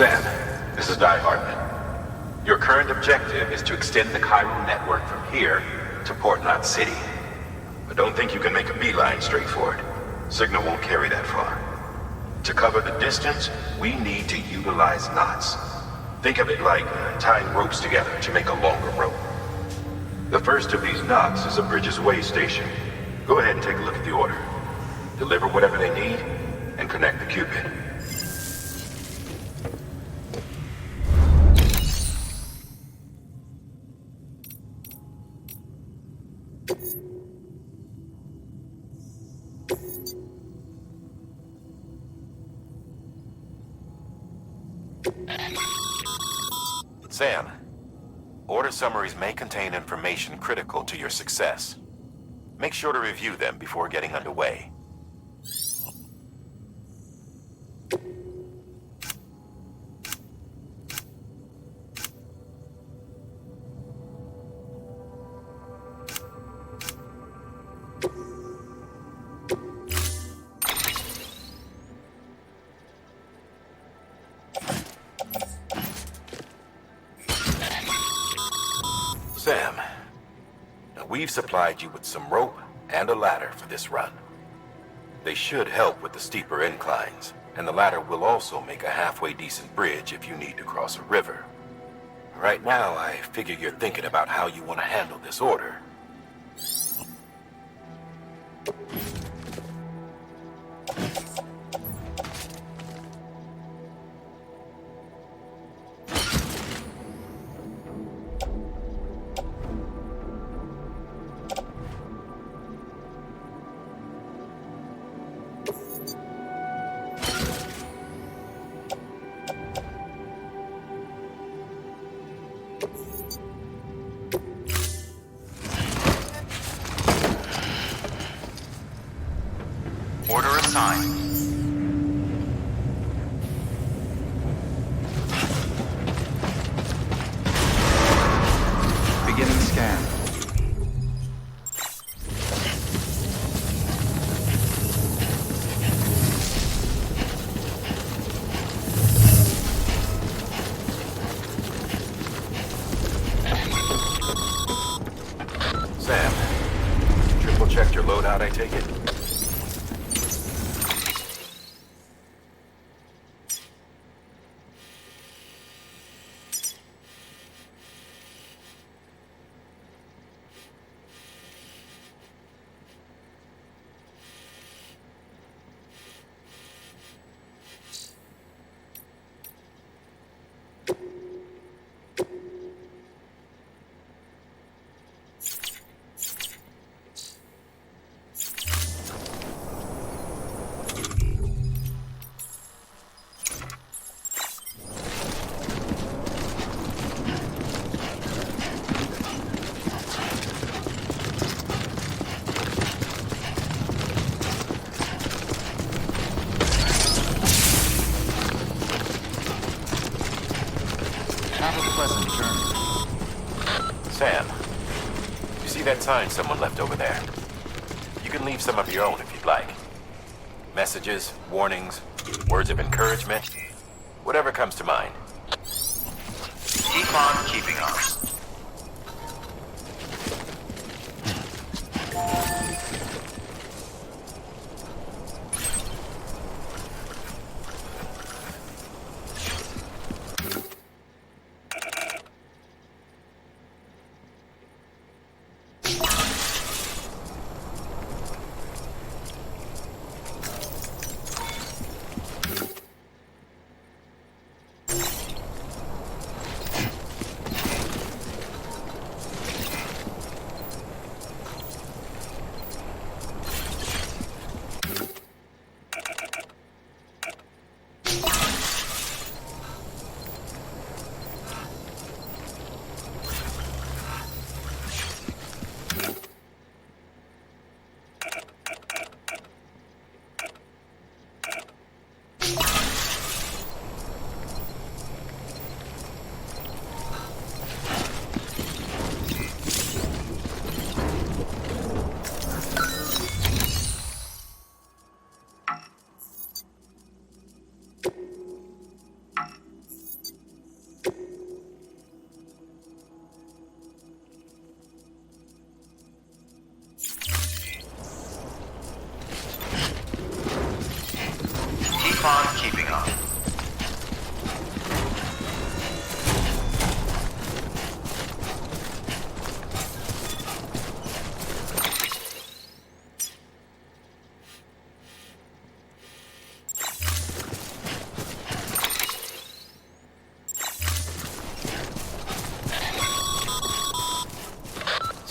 Sam, this is Die Hartman. Your current objective is to extend the chiral network from here to Port Knot City. I don't think you can make a beeline straight for it. Signal won't carry that far. To cover the distance, we need to utilize knots. Think of it like tying ropes together to make a longer rope. The first of these knots is a Bridges Way station. Go ahead and take a look at the order. Deliver whatever they need, and connect the Cupid. Sam, order summaries may contain information critical to your success. Make sure to review them before getting underway. Sam, now we've supplied you with some rope and a ladder for this run. They should help with the steeper inclines, and the ladder will also make a halfway decent bridge if you need to cross a river. Right now, I figure you're thinking about how you want to handle this order. Order assigned. Beginning scan. Sam, triple checked your loadout, I take it? Have a pleasant journey. Sam, you see that sign someone left over there? You can leave some of your own if you'd like. Messages, warnings, words of encouragement, whatever comes to mind. Keep on keeping on.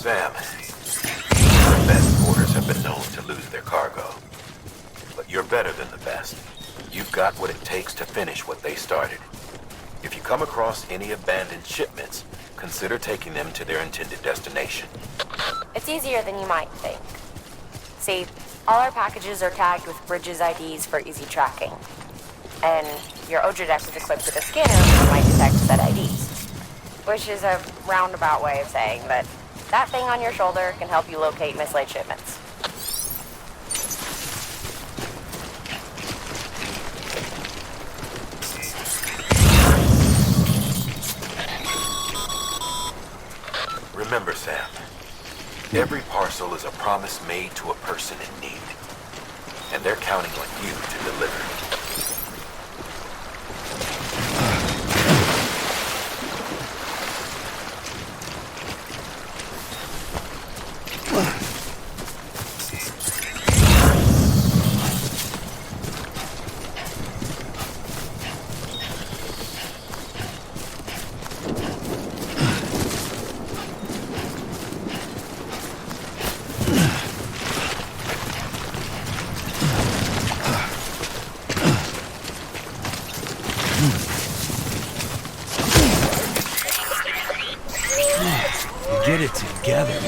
Sam, the best porters have been known to lose their cargo. But you're better than the best. You've got what it takes to finish what they started. If you come across any abandoned shipments, consider taking them to their intended destination. It's easier than you might think. See, all our packages are tagged with Bridges IDs for easy tracking. And your Odradeck is equipped with a scanner that might detect said IDs. Which is a roundabout way of saying that that thing on your shoulder can help you locate mislaid shipments. Remember, Sam, every parcel is a promise made to a person in need. And they're counting on you to deliver. Get it together.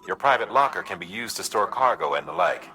Your private locker can be used to store cargo and the like.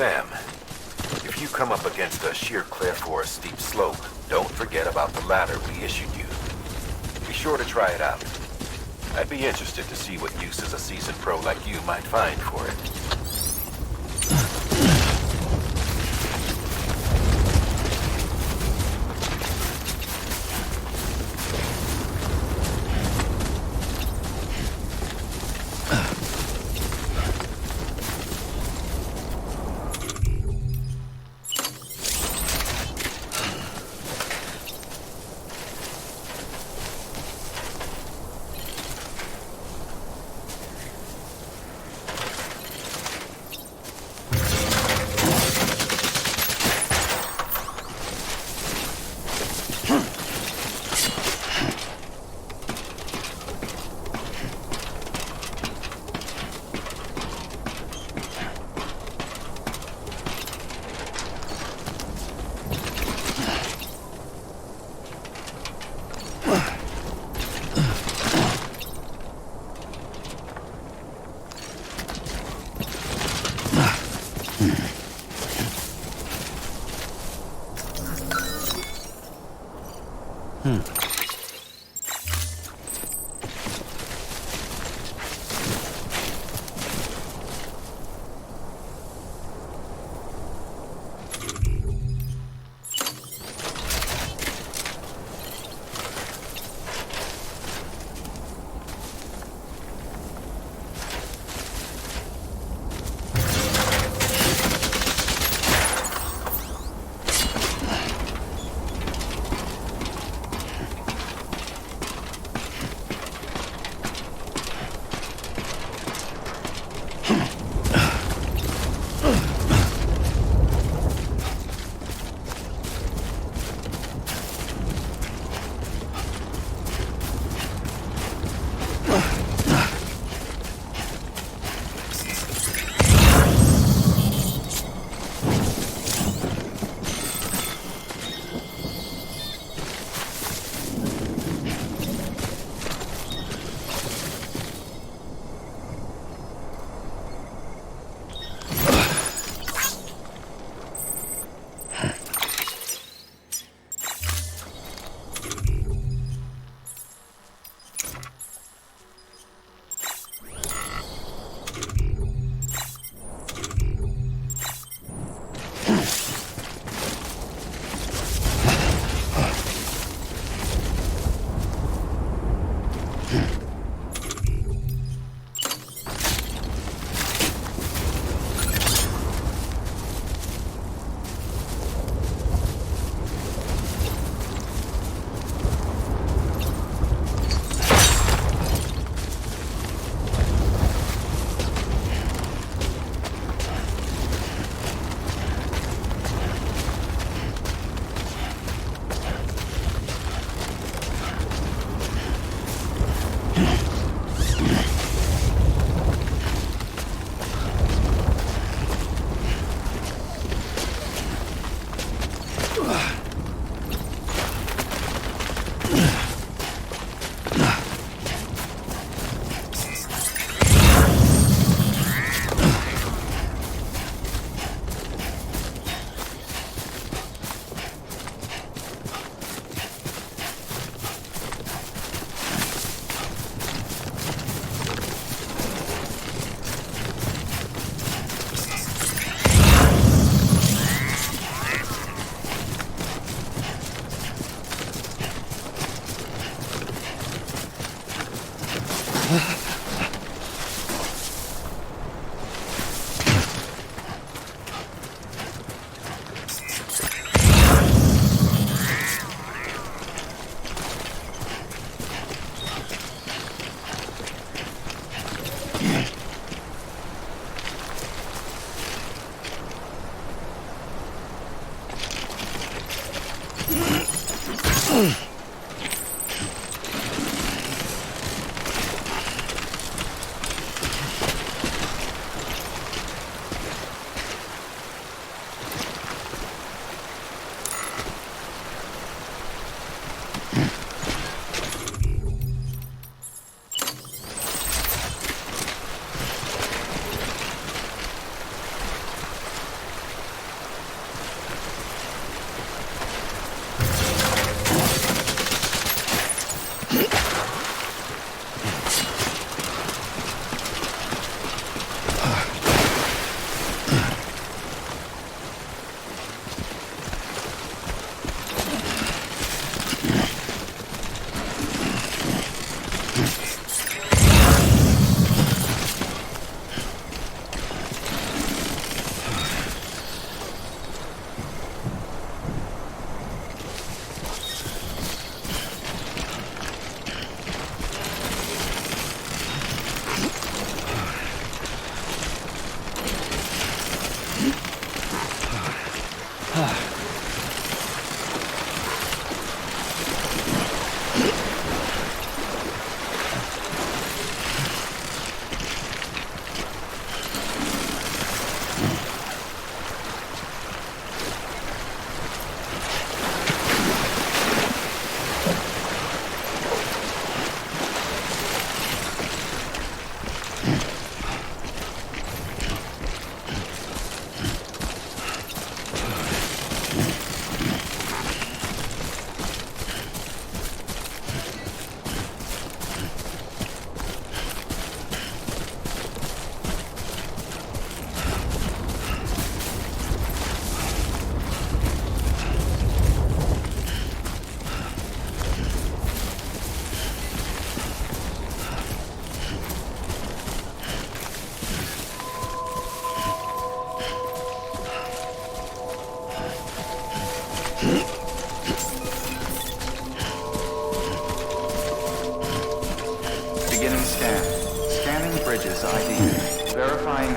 Sam, if you come up against a sheer cliff or a steep slope, don't forget about the ladder we issued you. Be sure to try it out. I'd be interested to see what uses a seasoned pro like you might find for it.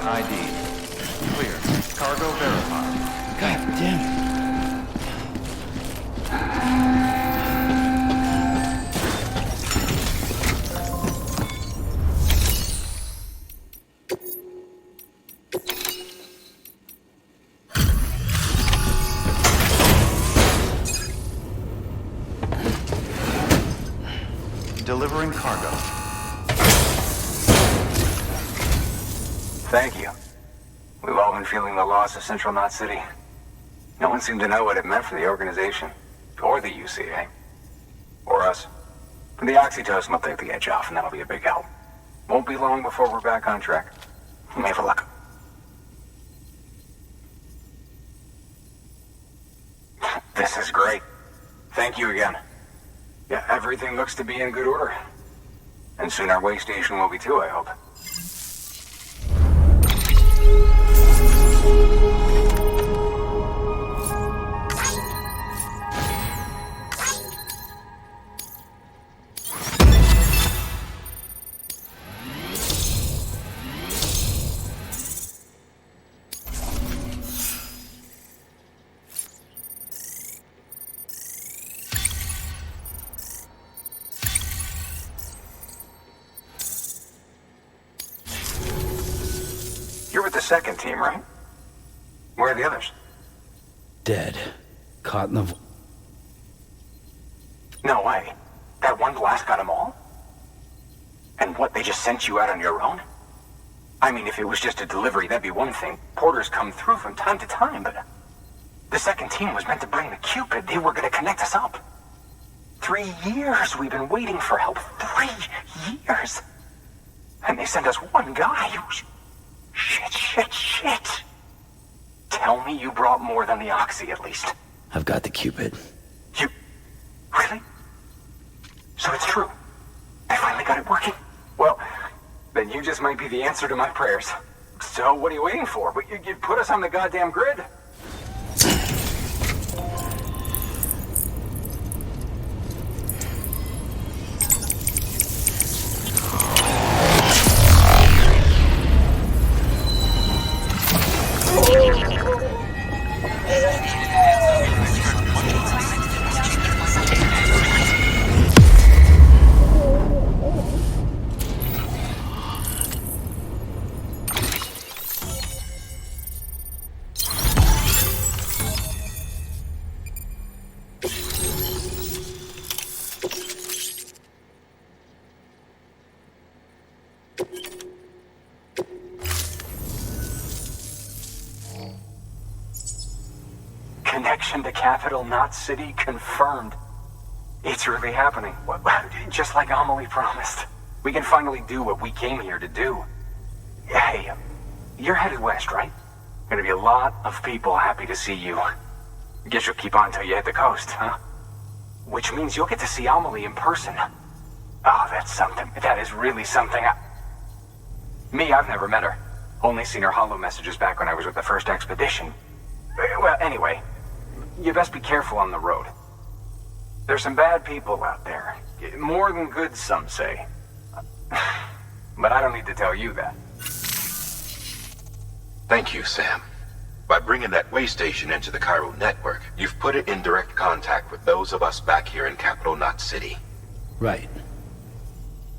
ID. Clear. Cargo verified. God damn it. Delivering cargo. Thank you. We've all been feeling the loss of Central Knot City. No one seemed to know what it meant for the organization, or the UCA, or us. The oxytocin will take the edge off, and that'll be a big help. Won't be long before we're back on track. We may have luck. This is great. Thank you again. Yeah, everything looks to be in good order. And soon our way station will be too, I hope. You're with the second team, right? Where are the others? Dead. Caught in the... No way. That one blast got them all? And what, they just sent you out on your own? I mean, if it was just a delivery, that'd be one thing. Porters come through from time to time, but... The second team was meant to bring the Cupid. They were gonna connect us up. 3 years we've been waiting for help. 3 years! And they sent us one guy. Shit. Tell me you brought more than the Oxy, at least. I've got the Cupid. You... Really? So it's true. I finally got it working. Well, then you just might be the answer to my prayers. So what are you waiting for? You put us on the goddamn grid. Connection to Capital Knot City confirmed. It's really happening. Just like Amelie promised. We can finally do what we came here to do. Hey, you're headed west, right? Gonna be a lot of people happy to see you. Guess you'll keep on till you hit the coast, huh? Which means you'll get to see Amelie in person. Oh, that's something. That is really something. Me, I've never met her. Only seen her holo messages back when I was with the first expedition. Well, anyway, you best be careful on the road. There's some bad people out there. More than good, some say. But I don't need to tell you that. Thank you, Sam. By bringing that way station into the Cairo network, you've put it in direct contact with those of us back here in Capital Knot City. Right.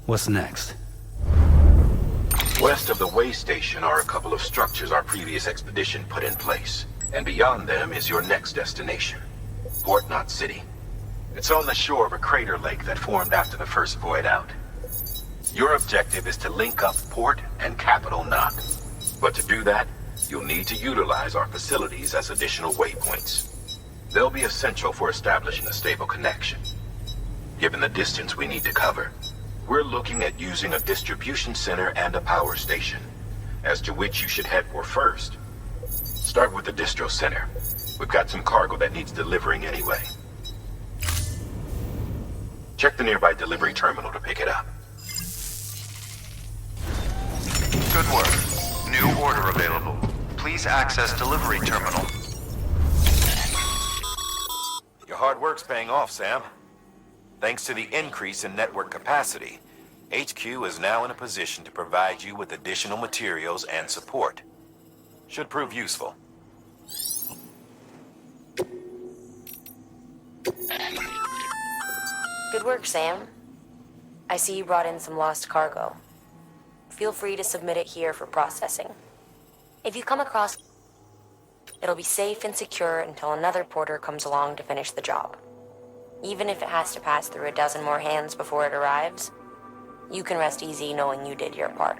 What's next? West of the way station are a couple of structures our previous expedition put in place. And beyond them is your next destination, Port Knot City. It's on the shore of a crater lake that formed after the first void out. Your objective is to link up Port and Capital Knot. But to do that, you'll need to utilize our facilities as additional waypoints. They'll be essential for establishing a stable connection. Given the distance we need to cover, we're looking at using a distribution center and a power station, as to which you should head for first. Start with the distro center. We've got some cargo that needs delivering anyway. Check the nearby delivery terminal to pick it up. Good work. New order available. Please access delivery terminal. Your hard work's paying off, Sam. Thanks to the increase in network capacity, HQ is now in a position to provide you with additional materials and support. Should prove useful. Good work, Sam. I see you brought in some lost cargo. Feel free to submit it here for processing. If you come across, it'll be safe and secure until another porter comes along to finish the job. Even if it has to pass through a dozen more hands before it arrives, you can rest easy knowing you did your part.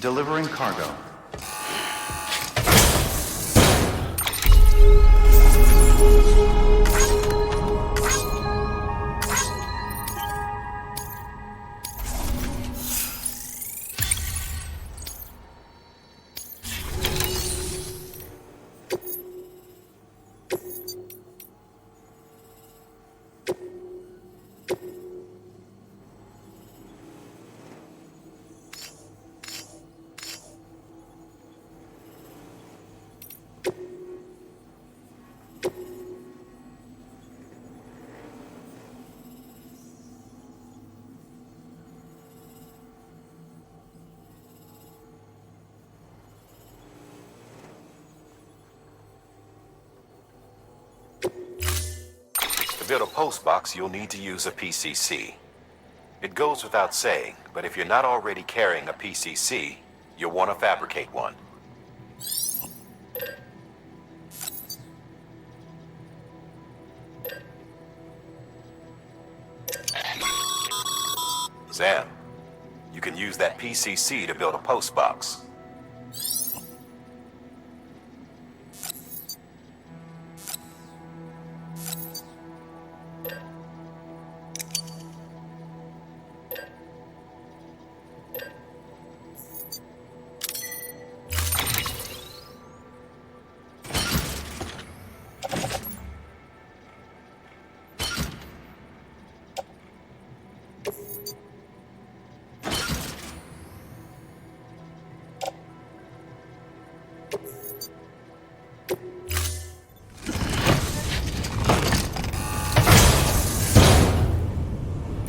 Delivering cargo. To build a post box, you'll need to use a PCC. It goes without saying, but if you're not already carrying a PCC, you'll want to fabricate one. Sam, you can use that PCC to build a post box.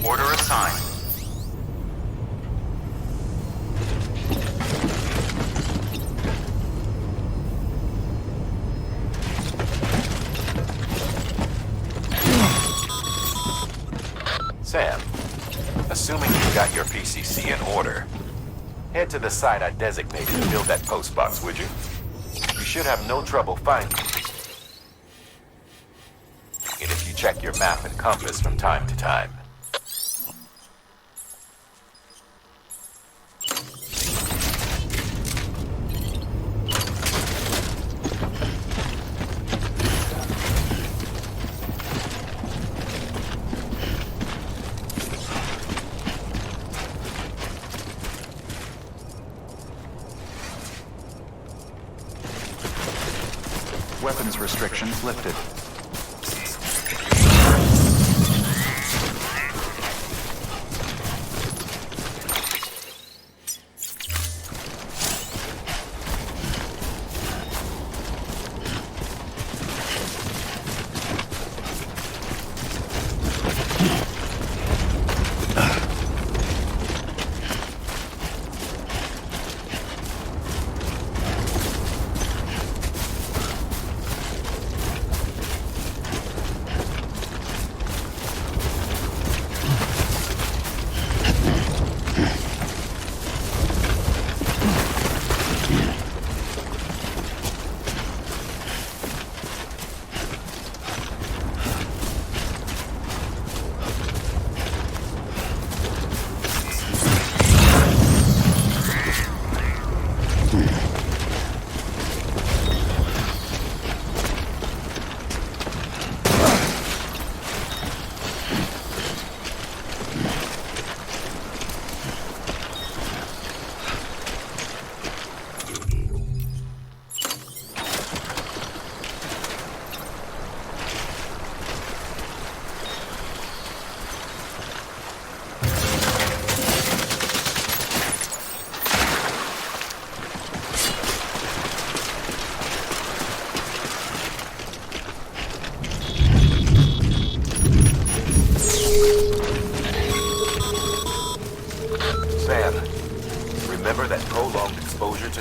Order assigned. Sam, assuming you got your PCC in order, head to the site I designated to build that post box, would you? You should have no trouble finding it if you check your map and compass from time to time. Weapons restrictions lifted.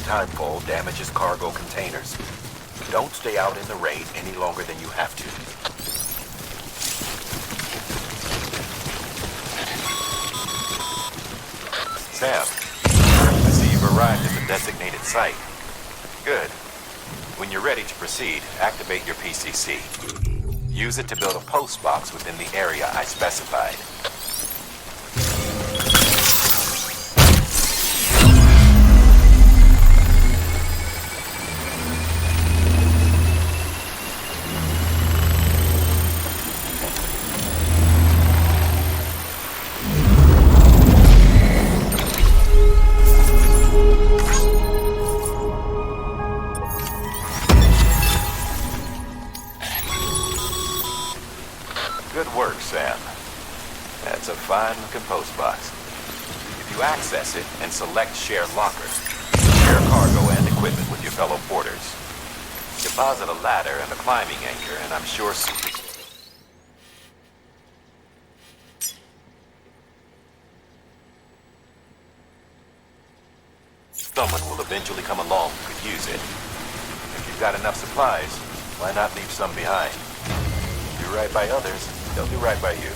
timefall damages cargo containers. Don't stay out in the rain any longer than you have to. Sam, I see you've arrived at the designated site. Good. When you're ready to proceed, activate your PCC. Use it to build a post box within the area I specified. Good work, Sam. That's a fine-looking post box. If you access it and select Share Locker, share cargo and equipment with your fellow porters. Deposit a ladder and a climbing anchor, and I'm sure someone will eventually come along who could use it. If you've got enough supplies, why not leave some behind? Do right by others, they'll do right by you.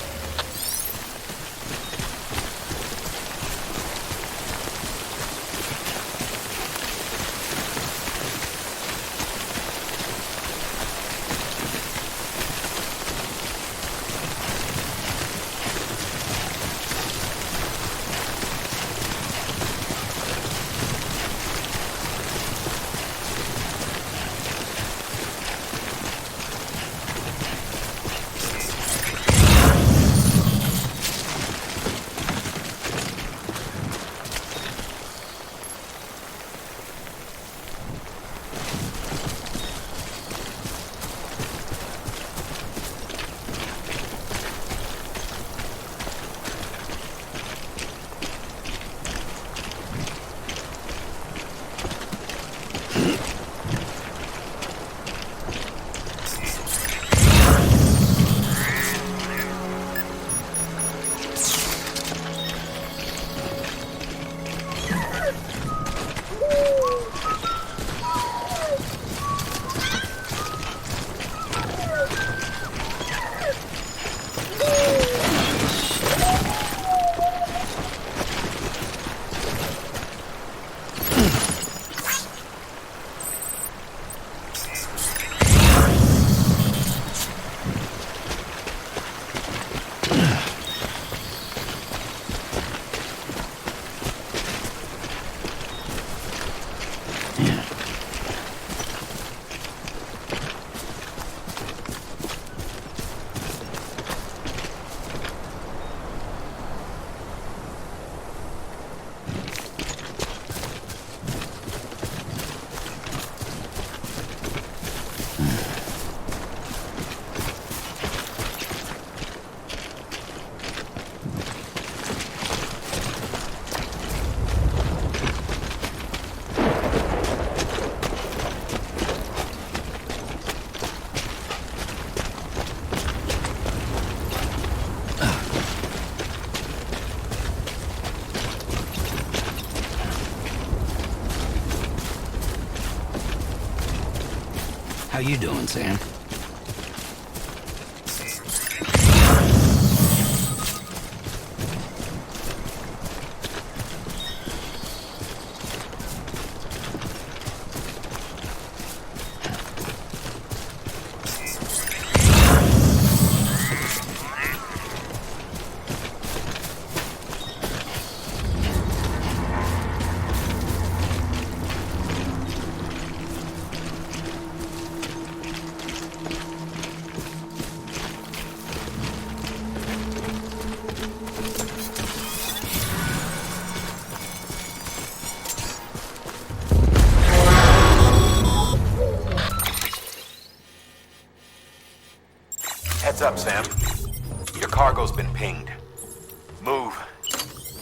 How you doing, Sam? Heads up, Sam. Your cargo's been pinged. Move.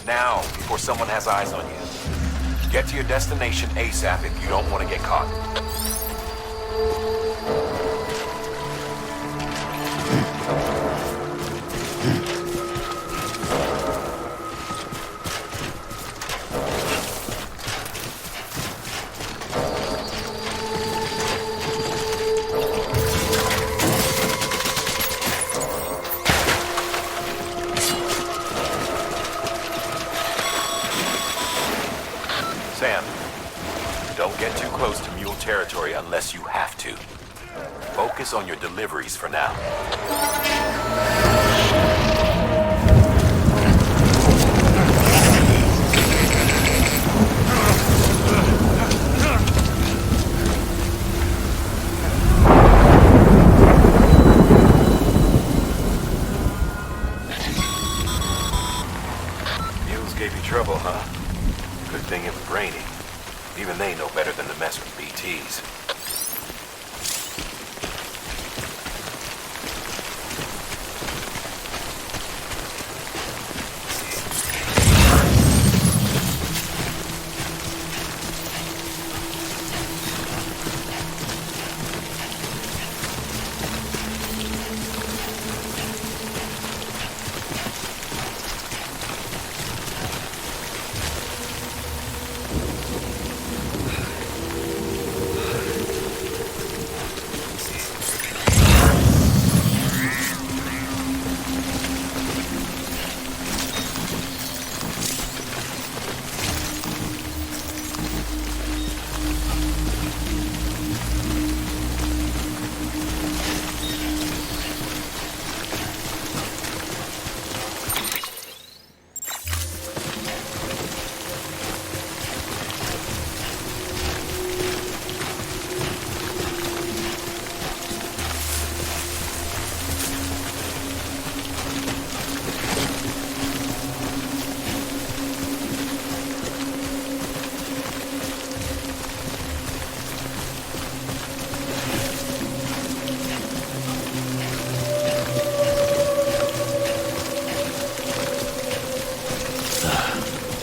Now, before someone has eyes on you. Get to your destination ASAP if you don't want to get caught. territory unless you have to. Focus on your deliveries for now. Mules gave you trouble, huh? Good thing it was raining. Even they know better than to mess with BTs.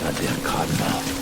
Goddamn cottonmouth.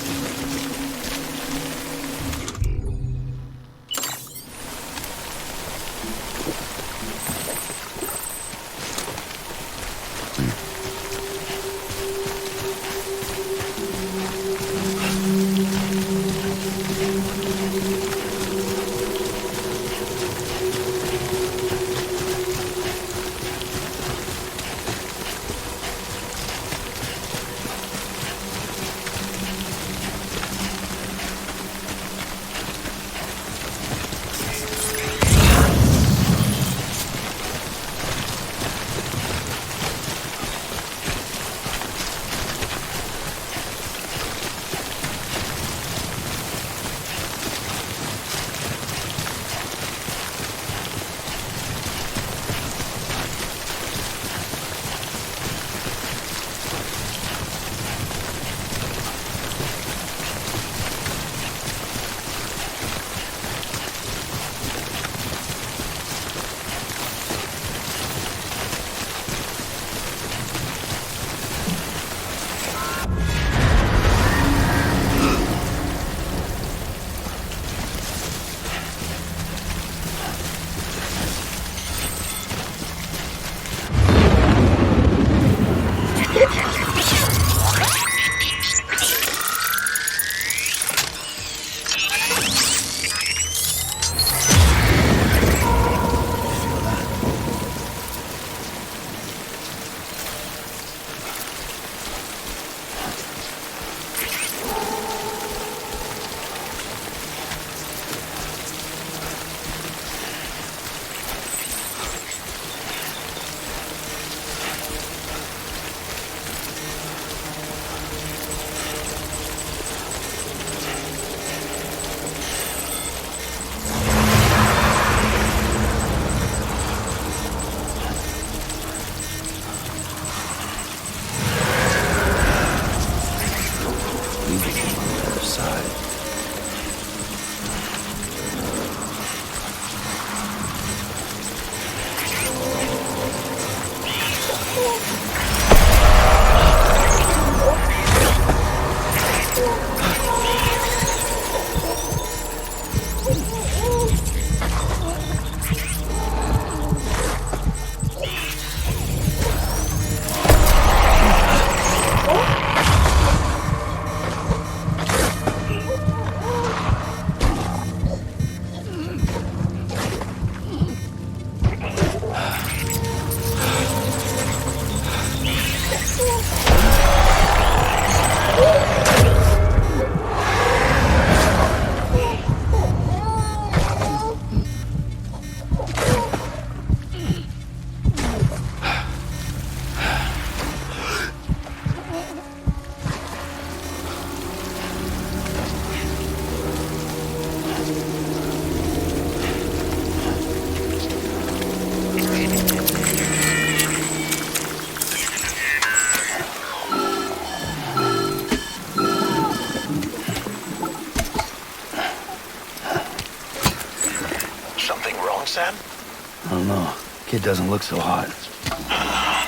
I don't know. Kid doesn't look so hot.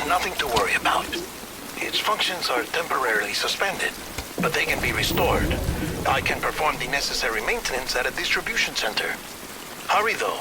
Nothing to worry about. Its functions are temporarily suspended, but they can be restored. I can perform the necessary maintenance at a distribution center. Hurry, though.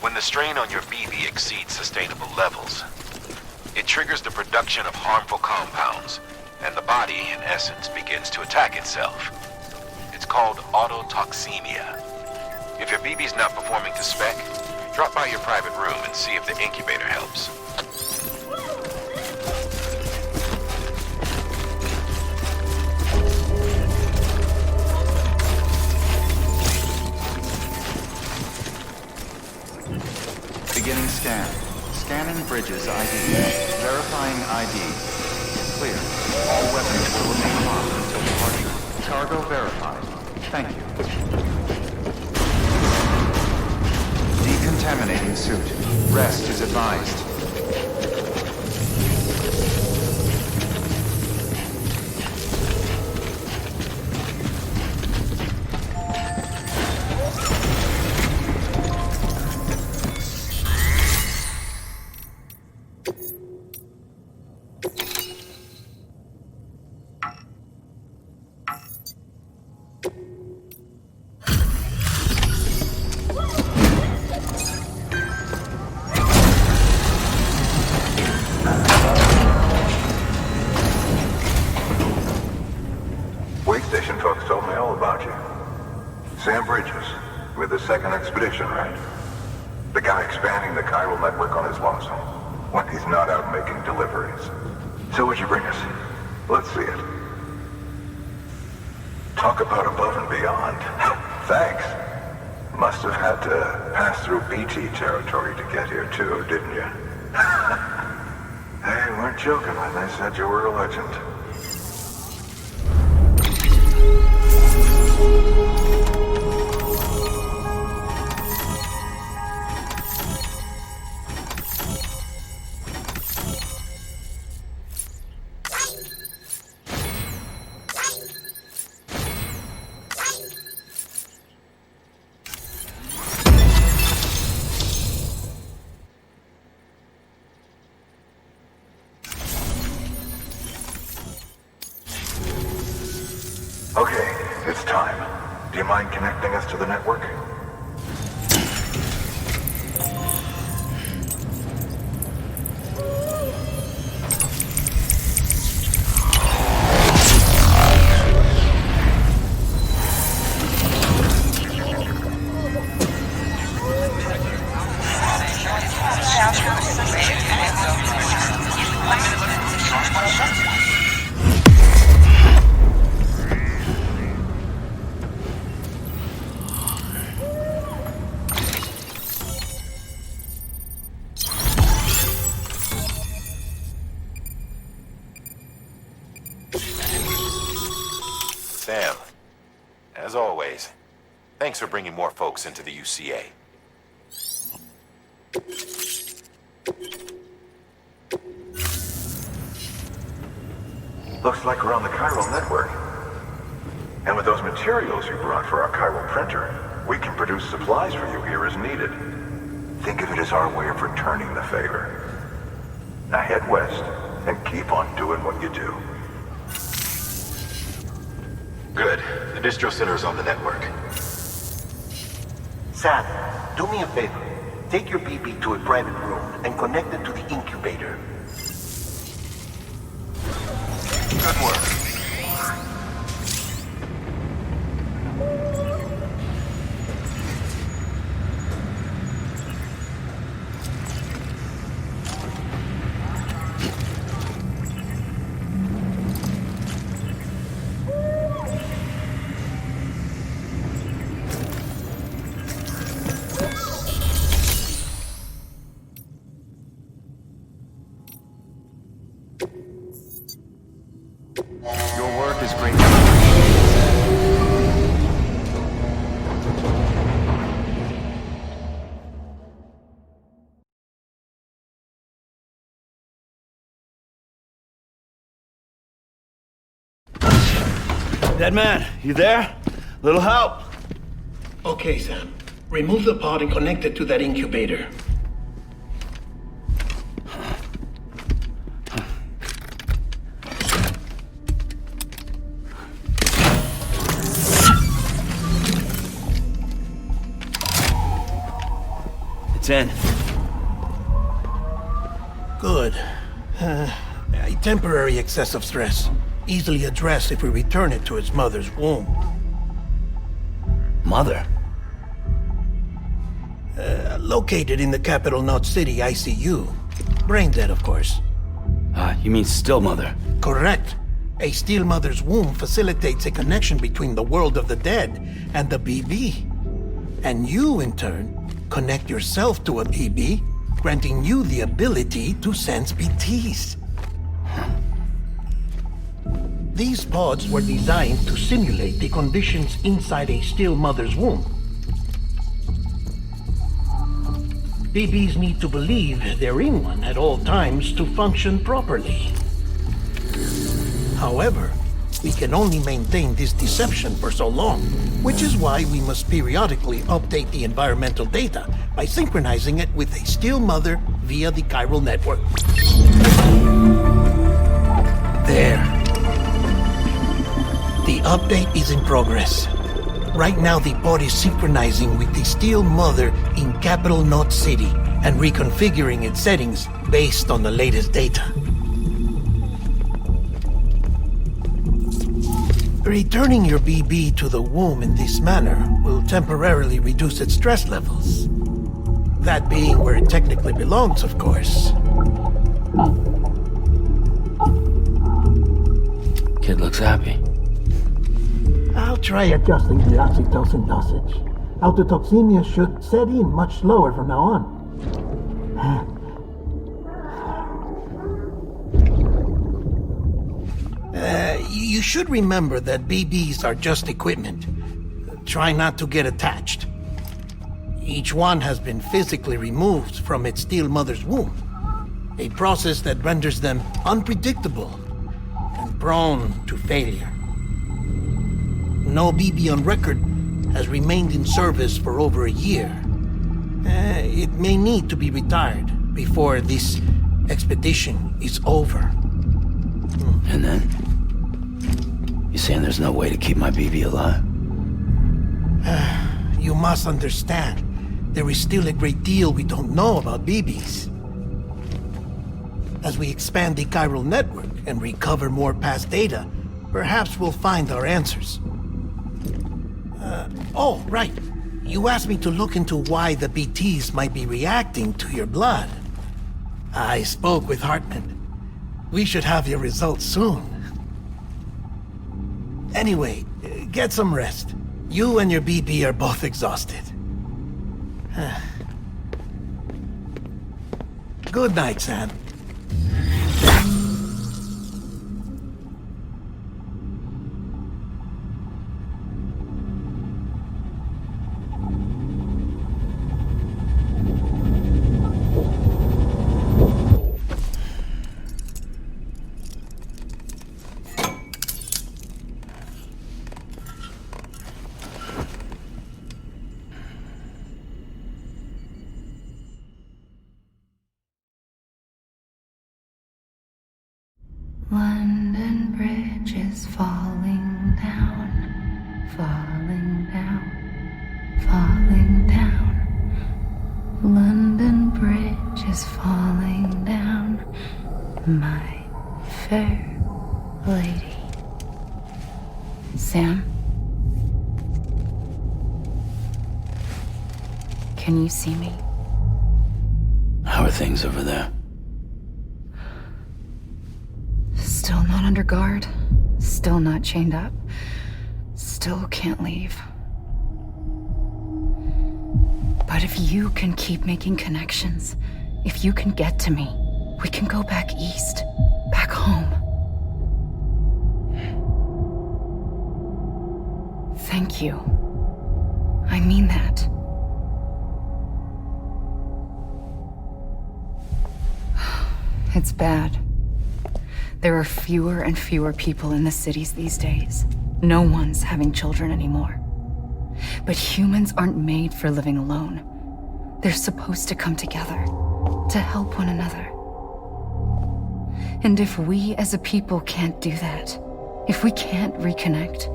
When the strain on your BB exceeds sustainable levels, it triggers the production of harmful compounds, and the body, in essence, begins to attack itself. It's called autotoxemia. If your BB's not performing to spec, drop by your private room and see if the incubator helps. Beginning scan. Scanning bridges ID. Verifying ID. Clear. All weapons will remain locked until departure. Cargo verified. Thank you. Decontaminating suit. Rest is advised. Wait station folks told me all about you. Sam Bridges, with the second expedition, right? The guy expanding the chiral network on his lonesome, when he's not out making deliveries. So what'd you bring us? Let's see it. Talk about above and beyond. Thanks. Must have had to pass through BT territory to get here too, didn't you? They weren't joking when they said you were a legend. Okay, it's time. Do you mind connecting us to the network? Sam, as always, thanks for bringing more folks into the UCA. Looks like we're on the chiral network. And with those materials you brought for our chiral printer, we can produce supplies for you here as needed. Think of it as our way of returning the favor. Now head west and keep on doing what you do. Good. The distro center is on the network. Sam, do me a favor. Take your BB to a private room and connect it to the incubator. Good work. Your work is greatly appreciated. Dead man, you there? Little help? Okay, Sam. Remove the pod and connect it to that incubator. It's in. Good. A temporary excess of stress. Easily addressed if we return it to its mother's womb. Mother? Located in the capital Knot City ICU. Brain dead, of course. You mean still mother? Correct. A steel mother's womb facilitates a connection between the world of the dead and the BB. And you, in turn, connect yourself to a BB, granting you the ability to sense BTs. These pods were designed to simulate the conditions inside a still mother's womb. BBs need to believe they're in one at all times to function properly. However, we can only maintain this deception for so long, which is why we must periodically update the environmental data by synchronizing it with a still mother via the chiral network. There. The update is in progress. Right now, the pod is synchronizing with the Steel Mother in Capital Knot City and reconfiguring its settings based on the latest data. Returning your BB to the womb in this manner will temporarily reduce its stress levels. That being where it technically belongs, of course. Kid looks happy. I'll try adjusting the oxytocin dosage. Autotoxemia should set in much slower from now on. You should remember that BBs are just equipment. Try not to get attached. Each one has been physically removed from its steel mother's womb. A process that renders them unpredictable and prone to failure. No BB on record has remained in service for over a year. It may need to be retired before this expedition is over. And then? You saying there's no way to keep my BB alive? You must understand, there is still a great deal we don't know about BBs. As we expand the chiral network and recover more past data, perhaps we'll find our answers. Oh, right. You asked me to look into why the BTs might be reacting to your blood. I spoke with Hartman. We should have your results soon. Anyway, get some rest. You and your BB are both exhausted. Good night, Sam. London Bridge is falling down, falling down, falling down. London Bridge is falling down, my fair lady. Sam? Can you see me? How are things over there? Still not under guard, still not chained up, still can't leave. But if you can keep making connections, if you can get to me, we can go back east, back home. Thank you. I mean that. It's bad. There are fewer and fewer people in the cities these days. No one's having children anymore. But humans aren't made for living alone. They're supposed to come together, to help one another. And if we as a people can't do that, if we can't reconnect,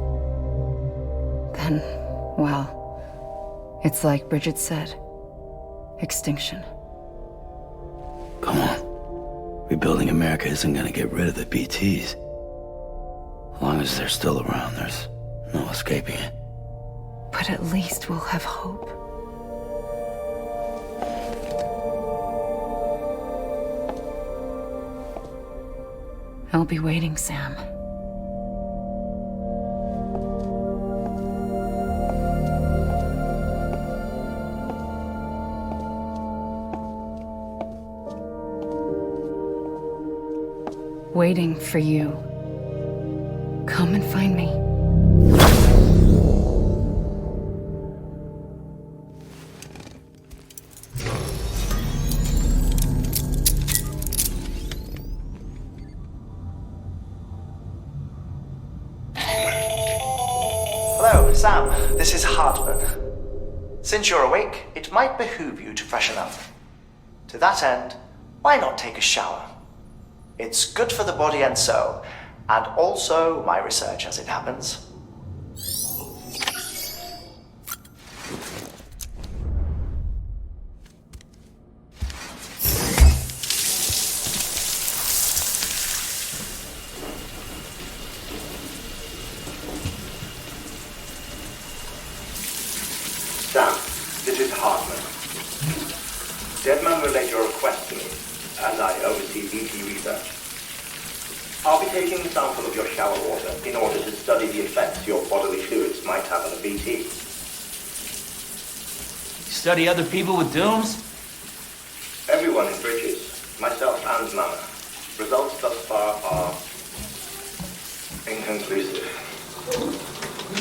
then, well, it's like Bridget said, extinction. Come on. Rebuilding America isn't gonna get rid of the BTs. As long as they're still around, there's no escaping it. But at least we'll have hope. I'll be waiting, Sam. Waiting for you. Come and find me. Hello, Sam. This is Hartman. Since you're awake, it might behoove you to freshen up. To that end, why not take a shower? It's good for the body and soul, and also my research as it happens. Sam, this is Hartman. Deadman relayed your request to me, as I oversee BT research. I'll be taking a sample of your shower water in order to study the effects your bodily fluids might have on a BT. Study other people with dooms? Everyone in Bridges, myself and Mama. Results thus far are inconclusive.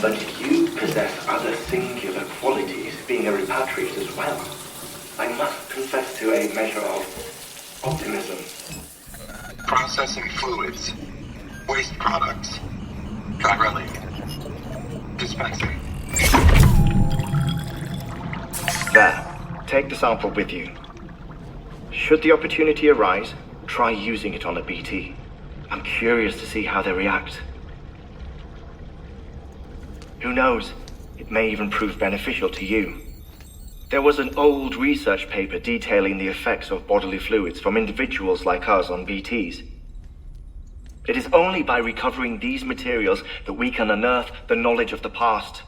But you possess other singular qualities, being a repatriate as well. I must confess to a measure of optimism. Processing fluids. Waste products. Drilling. Dispensing. There. Take the sample with you. Should the opportunity arise, try using it on a BT. I'm curious to see how they react. Who knows? It may even prove beneficial to you. There was an old research paper detailing the effects of bodily fluids from individuals like us on BTs. It is only by recovering these materials that we can unearth the knowledge of the past.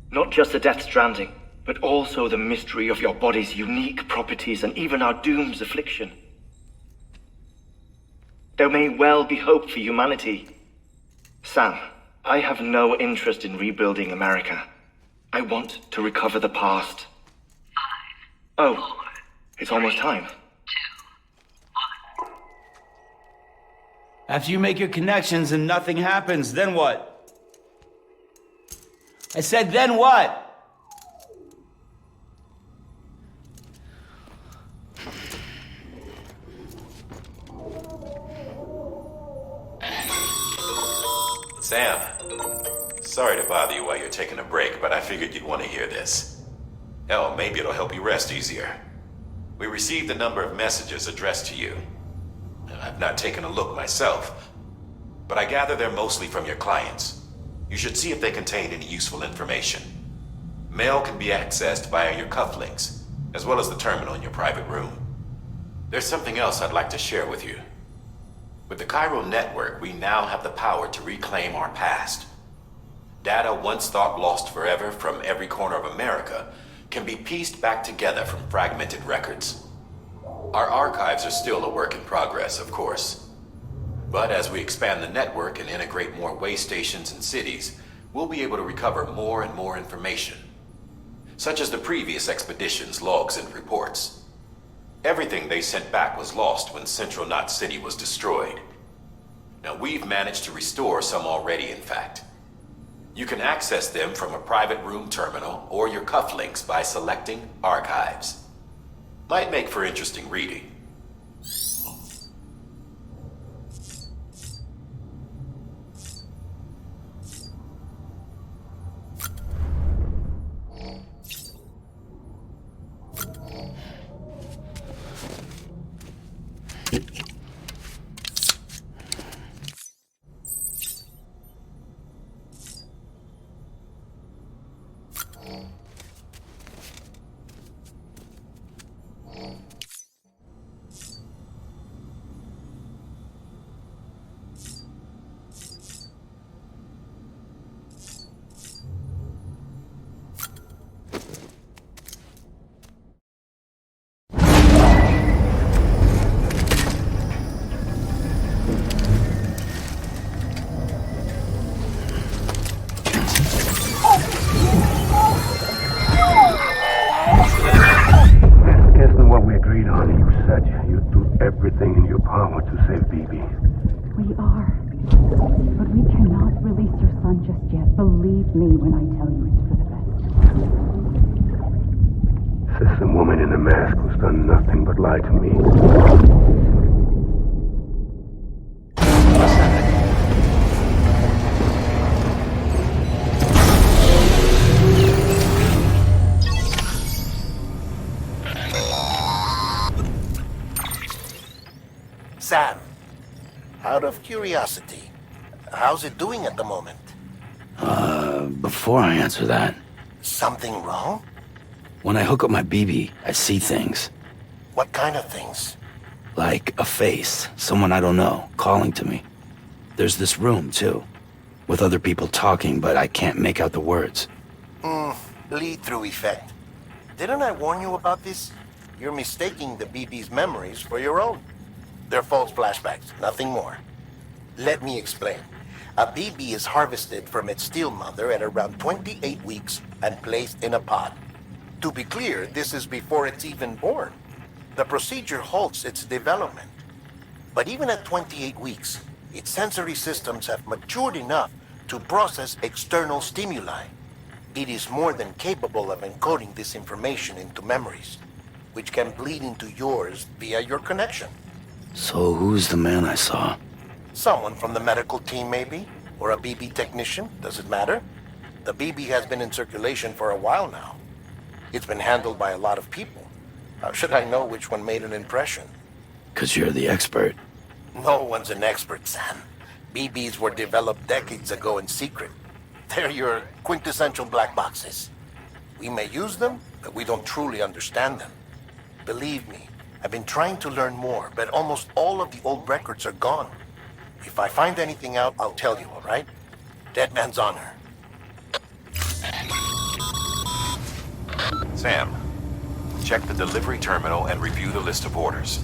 Not just the Death Stranding, but also the mystery of your body's unique properties and even our doom's affliction. There may well be hope for humanity. Sam, I have no interest in rebuilding America. I want to recover the past. 5, 4, it's almost time. 2, 1. After you make your connections and nothing happens, then what? I said, then what? Sam, sorry to bother you while you're taking a break, but I figured you'd want to hear this. Hell, maybe it'll help you rest easier. We received a number of messages addressed to you. I've not taken a look myself, but I gather they're mostly from your clients. You should see if they contain any useful information. Mail can be accessed via your cufflinks, as well as the terminal in your private room. There's something else I'd like to share with you. With the Chiral Network, we now have the power to reclaim our past. Data once thought lost forever from every corner of America can be pieced back together from fragmented records. Our archives are still a work in progress, of course. But as we expand the network and integrate more way stations and cities, we'll be able to recover more and more information, such as the previous expedition's logs and reports. Everything they sent back was lost when Central Knot City was destroyed. Now, we've managed to restore some already, in fact. You can access them from a private room terminal or your cufflinks by selecting Archives. Might make for interesting reading. Everything in your power to save BB. We are. But we cannot release your son just yet. Believe me when I tell you it's for the best. System woman in the mask who's done nothing but lie to me. Sam, out of curiosity, how's it doing at the moment? Before I answer that, Something wrong? when I hook up my BB, I see things. What kind of things? Like a face, someone I don't know, calling to me. There's this room, too, with other people talking, but I can't make out the words. Lead-through effect. Didn't I warn you about this? You're mistaking the BB's memories for your own. They're false flashbacks, nothing more. Let me explain. A BB is harvested from its steel mother at around 28 weeks and placed in a pod. To be clear, this is before it's even born. The procedure halts its development. But even at 28 weeks, its sensory systems have matured enough to process external stimuli. It is more than capable of encoding this information into memories, which can bleed into yours via your connection. So who's the man I saw? Someone from the medical team, maybe? Or a BB technician? Does it matter? The BB has been in circulation for a while now. It's been handled by a lot of people. How should I know which one made an impression? 'Cause you're the expert. No one's an expert, Sam. BBs were developed decades ago in secret. They're your quintessential black boxes. We may use them, but we don't truly understand them. Believe me, I've been trying to learn more, but almost all of the old records are gone. If I find anything out, I'll tell you, all right? Dead man's honor. Sam, check the delivery terminal and review the list of orders.